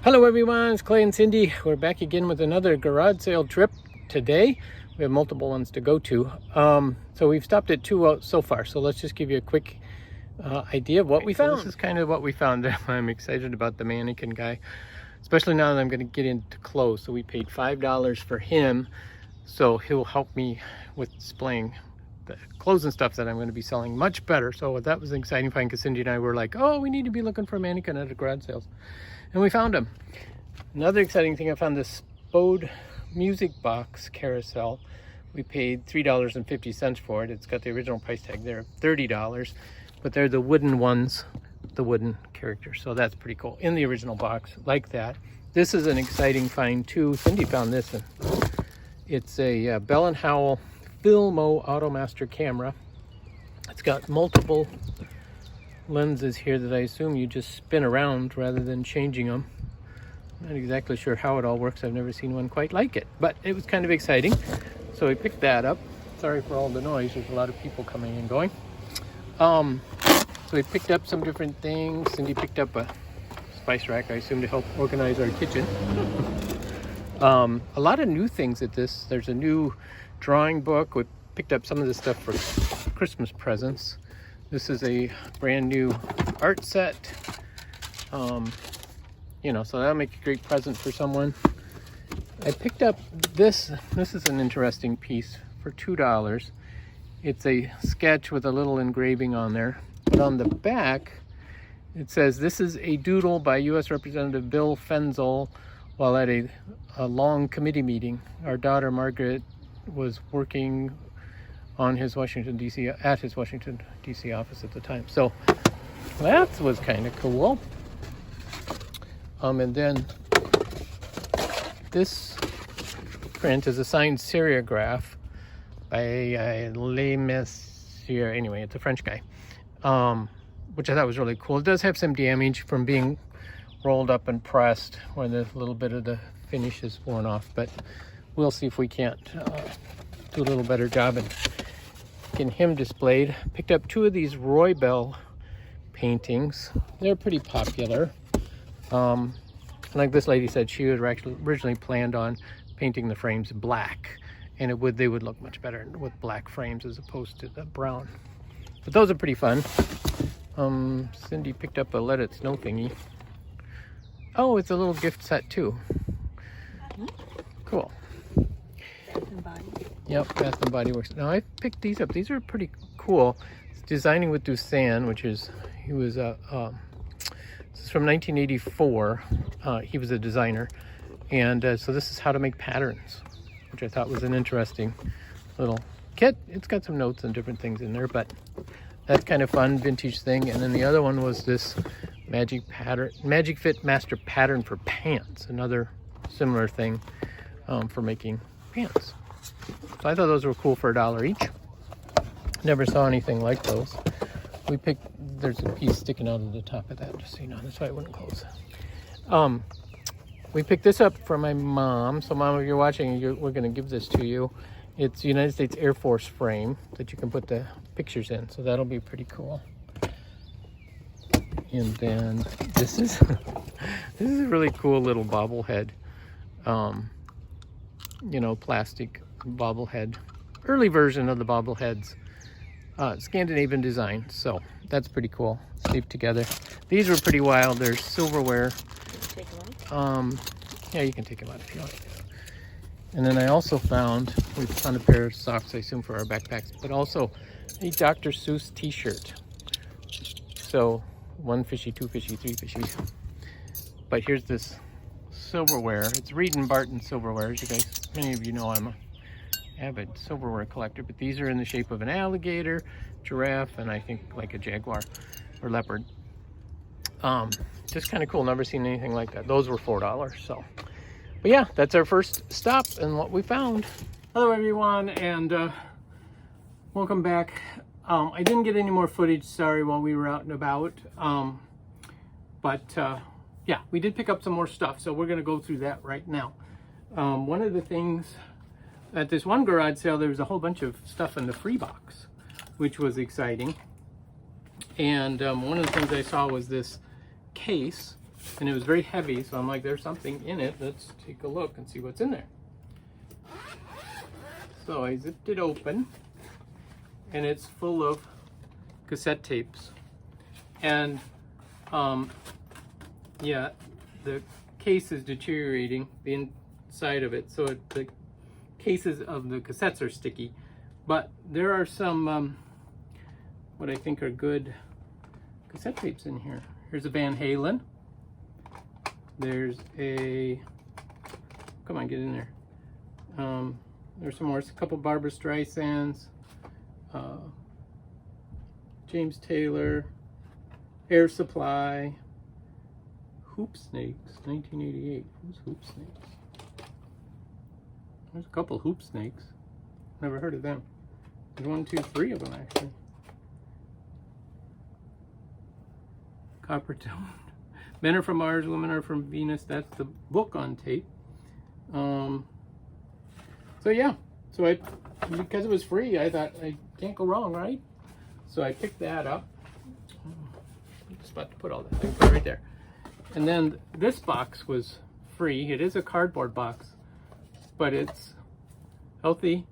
Hello everyone, it's Clay and Cindy. We're back again with another garage sale trip today. We have multiple ones to go to. So we've stopped at two so far. So let's just give you a quick idea of what we found. So this is kind of what we found. I'm excited about the mannequin guy, especially now that I'm going to get into clothes. So we paid $5 for him. So he'll help me with displaying the clothes and stuff that I'm going to be selling much better. So that was an exciting find because Cindy and I were like, oh, we need to be looking for a mannequin at a garage sales. And we found him. Another exciting thing, I found this Bode music box carousel. We paid $3.50 for it. It's got the original price tag there of $30, but they're the wooden ones, the wooden characters. So that's pretty cool in the original box like that. This is an exciting find too. Cindy found this, and it's a Bell & Howell Filmo Automaster camera. It's got multiple lenses here that I assume you just spin around rather than changing them. Not exactly sure how it all works. I've never seen one quite like it, but it was kind of exciting. So we picked that up. Sorry for all the noise. There's a lot of people coming and going. So we picked up some different things. Cindy picked up a spice rack, I assume, to help organize our kitchen. A lot of new things at this. There's a new drawing book. We picked up some of this stuff for Christmas presents. This is a brand new art set. You know, so that'll make a great present for someone. I picked up this. This is an interesting piece for $2. It's a sketch with a little engraving on there. But on the back, it says, this is a doodle by U.S. Representative Bill Fenzl while at a long committee meeting. Our daughter Margaret was working on his Washington D.C. at his Washington D.C. office at the time. So that was kind of cool. And then this print is a signed serigraph by Le Messier. Anyway, it's a French guy, which I thought was really cool. It does have some damage from being rolled up and pressed where the little bit of the finish is worn off, but we'll see if we can't do a little better job and getting him displayed. Picked up two of these Roy Bell paintings. They're pretty popular. Like this lady said, she had actually originally planned on painting the frames black, and they would look much better with black frames as opposed to the brown. But those are pretty fun. Cindy picked up a Let It Snow thingy. Oh, it's a little gift set too. Cool. Bath and Body. Yep, Bath and Body Works. Now I picked these up. These are pretty cool. It's Designing with Dusan, which is, he was this is from 1984. He was a designer, and so this is how to make patterns, which I thought was an interesting little kit. It's got some notes and different things in there, but that's kind of fun, vintage thing. And then the other one was this Magic Fit Master Pattern for Pants, another similar thing for making pants. So I thought those were cool for $1 each. Never saw anything like those. We picked, there's a piece sticking out of the top of that, just so you know, that's why it wouldn't close. We picked this up for my mom. So Mom, if you're watching, we're gonna give this to you. It's United States Air Force frame that you can put the pictures in. So that'll be pretty cool. And then this is, this is a really cool little bobblehead. You know, plastic bobblehead. Early version of the bobbleheads. Scandinavian design, so that's pretty cool. Stayed together. These were pretty wild. They're silverware. Take them. Yeah, you can take them out if you want. And then I also found, we found a pair of socks, I assume for our backpacks, but also a Dr. Seuss t-shirt. So 1 fishy, 2 fishy, 3 fishy. But here's this silverware. It's Reed and Barton silverware. As you guys, many of you know, I'm a avid silverware collector, but these are in the shape of an alligator, giraffe, and I think like a jaguar or leopard. Just kind of cool. Never seen anything like that. Those were $4. So, but yeah, that's our first stop and what we found. Hello everyone, and welcome back. I didn't get any more footage, sorry, while we were out and about. Yeah, we did pick up some more stuff, so we're going to go through that right now. One of the things at this one garage sale, there was a whole bunch of stuff in the free box, which was exciting. And one of the things I saw was this case and it was very heavy, so I'm like, there's something in it. Let's take a look and see what's in there. So I zipped it open, and it's full of cassette tapes. And yeah, the case is deteriorating, the inside of it, so the cases of the cassettes are sticky. But there are some what I think are good cassette tapes in here. Here's a Van Halen. There's a, come on, get in there. There's some more, a couple Barbra Streisands, James Taylor, Air Supply, Hoop Snakes, 1988. Who's Hoop Snakes? There's a couple Hoop Snakes. Never heard of them. There's 1, 2, 3 of them actually. Copper Tone. Men are from Mars, women are from Venus. That's the book on tape. So yeah, so because it was free, I thought I can't go wrong, right? So I picked that up. I'm just about to put all that thing right there. And then this box was free. It is a cardboard box, but it's healthy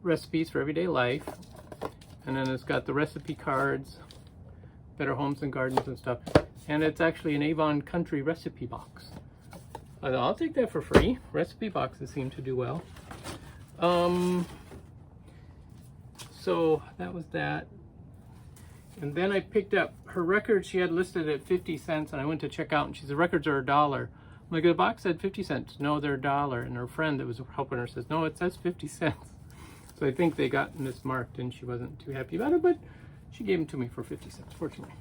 recipes for everyday life. And then it's got the recipe cards, Better Homes and Gardens and stuff. And it's actually an Avon Country recipe box. I'll take that for free. Recipe boxes seem to do well. So that was that. And then I picked up her records. She had listed at 50 cents, and I went to check out, and she said, records are $1. I'm like, the box said 50 cents. No, they're $1. And her friend that was helping her says, no, it says 50 cents. So I think they got mismarked, and she wasn't too happy about it, but she gave them to me for 50 cents, fortunately.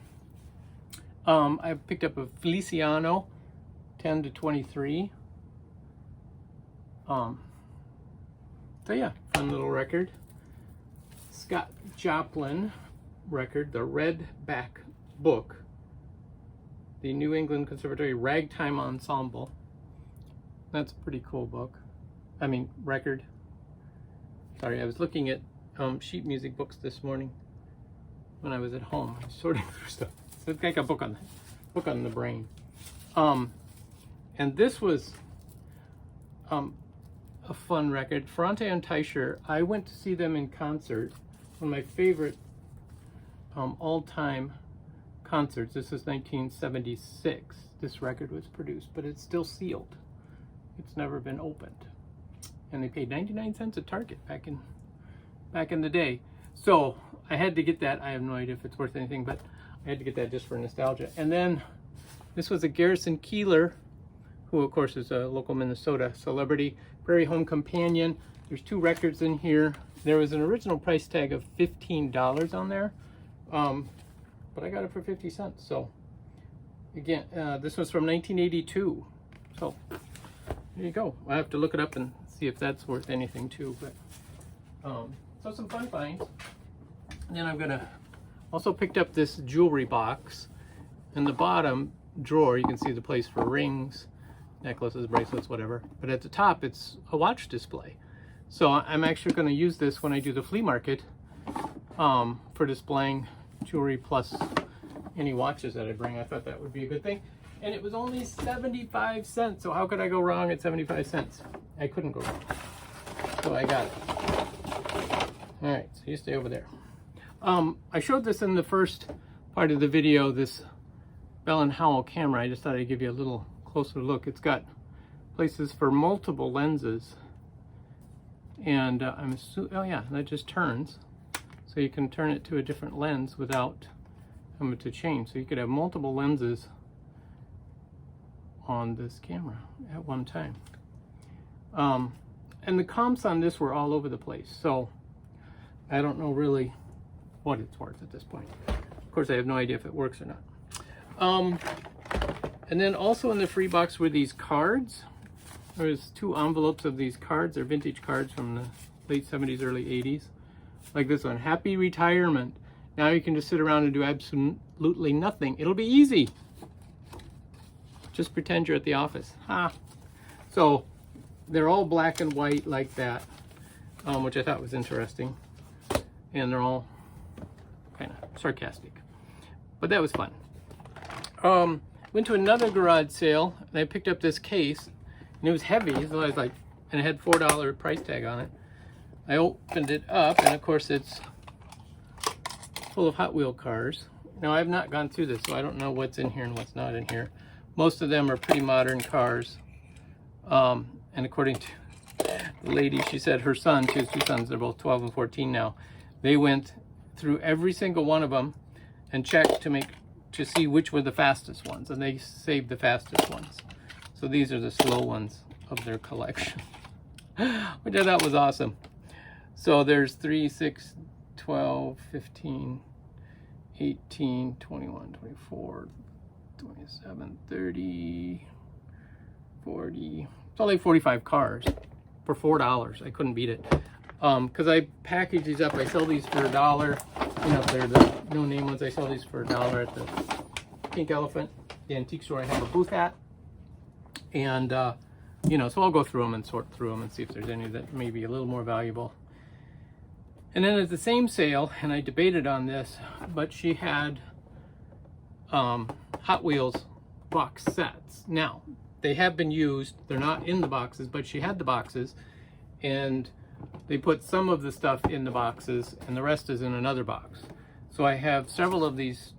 I picked up a Feliciano 10 to 23. So yeah, fun little record. Scott Joplin record, the Red Back Book, the New England Conservatory Ragtime Ensemble. That's a pretty cool book. I mean, record. Sorry, I was looking at sheet music books this morning when I was at home. I was sorting through stuff. So it's like a book on the brain. And this was a fun record. Ferrante and Teicher, I went to see them in concert. One of my favorite all-time concerts. This is 1976. This record was produced, but it's still sealed. It's never been opened. And they paid 99 cents at Target back in the day. So I had to get that. I have no idea if it's worth anything, but I had to get that just for nostalgia. And then this was a Garrison Keillor, who of course is a local Minnesota celebrity, Prairie Home Companion. There's 2 records in here. There was an original price tag of $15 on there, but I got it for 50 cents. So again, this was from 1982. So there you go. I have to look it up and see if that's worth anything too. But so some fun finds. And then I'm gonna also picked up this jewelry box. In the bottom drawer, you can see the place for rings, necklaces, bracelets, whatever. But at the top, it's a watch display. So I'm actually going to use this when I do the flea market for displaying jewelry plus any watches that I bring. I thought that would be a good thing. And it was only 75 cents. So how could I go wrong at 75 cents? I couldn't go wrong. So I got it. All right, so you stay over there. I showed this in the first part of the video, this Bell & Howell camera. I just thought I'd give you a little closer look. It's got places for multiple lenses. And I'm assuming, oh yeah, that just turns. So you can turn it to a different lens without having to change. So you could have multiple lenses on this camera at one time. And the comps on this were all over the place. So I don't know really what it's worth at this point. Of course, I have no idea if it works or not. And then also in the free box were these cards. There's 2 envelopes of these cards. They're vintage cards from the late 70s, early 80s. Like this one, Happy Retirement. Now you can just sit around and do absolutely nothing. It'll be easy. Just pretend you're at the office. Ha! So they're all black and white like that, which I thought was interesting. And they're all kind of sarcastic. But that was fun. Went to another garage sale and I picked up this case, and it was heavy, so I was like, and it had $4 price tag on it. I opened it up, and of course it's full of Hot Wheel cars. Now I've not gone through this, so I don't know what's in here and what's not in here. Most of them are pretty modern cars. And according to the lady, she said her son, she has 2 sons, they're both 12 and 14 now. They went through every single one of them and checked to see which were the fastest ones, and they saved the fastest ones. So these are the slow ones of their collection, which I thought was awesome. So there's 3, 6, 12, 15, 18, 21, 24, 27, 30, 40. It's only 45 cars for $4. I couldn't beat it. Because I package these up. I sell these for $1. You know, if they're the no-name ones, I sell these for $1 at the Pink Elephant, the antique store I have a booth at. And, you know, so I'll go through them and sort through them and see if there's any that may be a little more valuable. And then at the same sale, and I debated on this, but she had Hot Wheels box sets. Now, they have been used. They're not in the boxes, but she had the boxes. And they put some of the stuff in the boxes and the rest is in another box. So I have several of these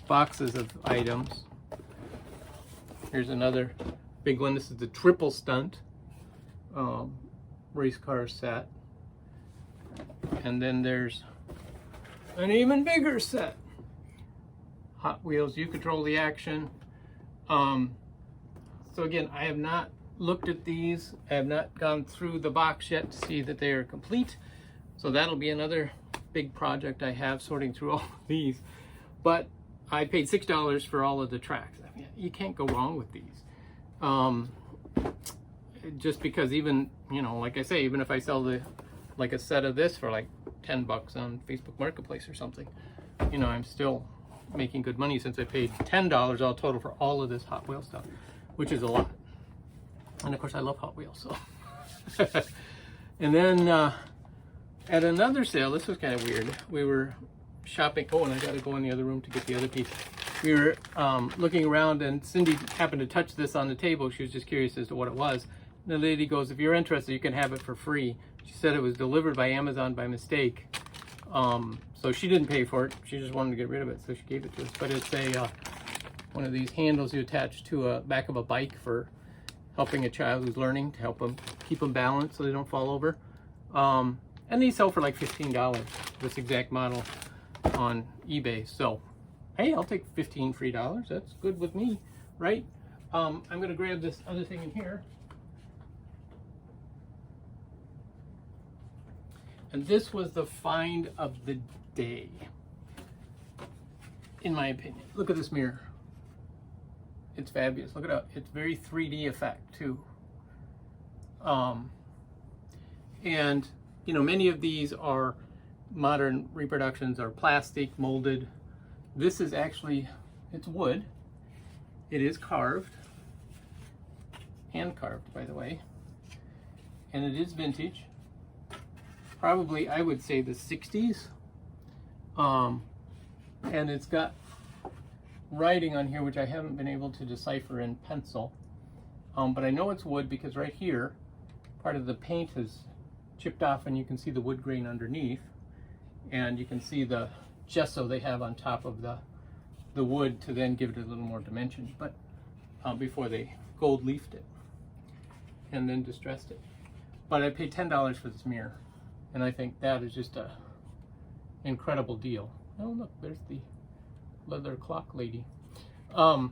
boxes of items. Here's another big one. This is the triple stunt race car set. And then there's an even bigger set. Hot Wheels, you control the action. So again, I have not looked at these. I have not gone through the box yet to see that they are complete. So that'll be another big project I have, sorting through all of these. But I paid $6 for all of the tracks. I mean, you can't go wrong with these. Just because even, you know, like I say, even if I sell like a set of this for like $10 on Facebook Marketplace or something, you know, I'm still making good money since I paid $10 all total for all of this Hot Wheel stuff, which is a lot. And of course I love Hot Wheels, so. And then at another sale, this was kind of weird. We were shopping, oh, and I gotta go in the other room to get the other piece. We were looking around, and Cindy happened to touch this on the table. She was just curious as to what it was. And the lady goes, if you're interested, you can have it for free. She said it was delivered by Amazon by mistake. So she didn't pay for it. She just wanted to get rid of it, so she gave it to us. But it's a one of these handles you attach to a back of a bike for helping a child who's learning, to help them keep them balanced so they don't fall over. And these sell for like $15, this exact model on eBay. So, hey, I'll take $15 free. That's good with me, right? I'm gonna grab this other thing in here. And this was the find of the day, in my opinion. Look at this mirror. It's fabulous. Look it up. It's very 3D effect too. And you know, many of these are modern reproductions, are plastic, molded. This is actually, it's wood. It is carved, hand carved, by the way, and it is vintage. Probably, I would say the 60s. And it's got writing on here which I haven't been able to decipher in pencil, but I know it's wood because right here part of the paint has chipped off and you can see the wood grain underneath, and you can see the gesso they have on top of the wood to then give it a little more dimension, but before they gold leafed it and then distressed it. But I paid $10 for this mirror, and I think that is just a incredible deal. Oh look, there's the leather clock lady. So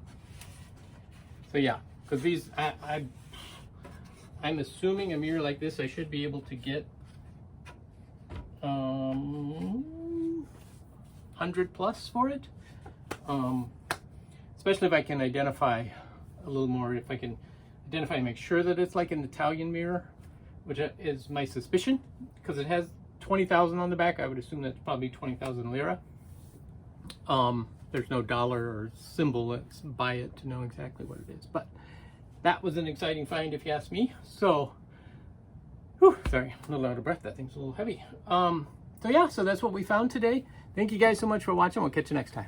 yeah, because these, I'm assuming a mirror like this I should be able to get 100 plus for it, especially if I can identify a little more, if I can identify and make sure that it's like an Italian mirror, which is my suspicion, because it has 20,000 on the back. I would assume that's probably 20,000 lira. There's no dollar or symbol that's by it to know exactly what it is, but that was an exciting find if you ask me. So, whew, sorry, a little out of breath. That thing's a little heavy. So yeah, so that's what we found today. Thank you guys so much for watching. We'll catch you next time.